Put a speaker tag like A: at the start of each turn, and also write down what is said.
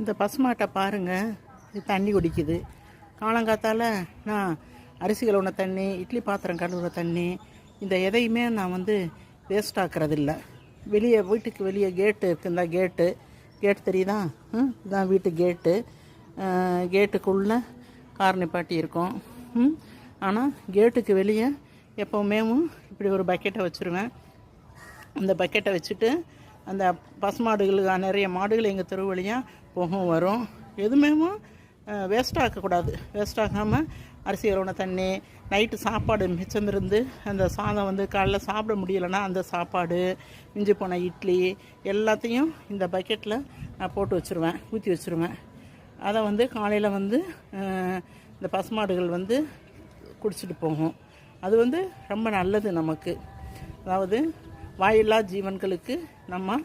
A: இந்த பசுமாட்டை பாருங்கள், இது தண்ணி குடிக்குது. காலங்காத்தால் நான் அரிசி கழுவுன தண்ணி, இட்லி பாத்திரம் கழுவுற தண்ணி, இந்த எதையுமே நான் வேஸ்ட் ஆக்குறதில்ல. வெளியே வீட்டுக்கு வெளியே கேட்டு இருக்குந்தா கேட்டு தெரியுதா? இதுதான் வீட்டு கேட்டு. கேட்டுக்குள்ளே கார் நிப்பாட்டி இருக்கோம். ஆனால் கேட்டுக்கு வெளியே எப்போவுமே இப்படி ஒரு பக்கெட்டை வச்சுருவேன். அந்த பக்கெட்டை வச்சுட்டு அந்த பசுமாடுகளுக்கு நிறைய மாடுகள் எங்கள் தெரு வழியாக போகும் வரும். எதுவுமே வேஸ்ட் ஆக்கக்கூடாது. வேஸ்ட் ஆகாமல் அரிசி கழுவுன தண்ணி, நைட்டு சாப்பாடு மிச்சம் இருந்து அந்த சாதம் காலைல சாப்பிட முடியலைன்னா அந்த சாப்பாடு, மிஞ்சி போன இட்லி எல்லாத்தையும் இந்த பக்கெட்டில் நான் போட்டு வச்சுருவேன், ஊற்றி வச்சுருவேன். அதை காலையில் இந்த பசுமாடுகள் குடிச்சிட்டு போகும். அது ரொம்ப நல்லது நமக்கு. அதாவது வாயில்லா ஜீவன்களுக்கு நம்ம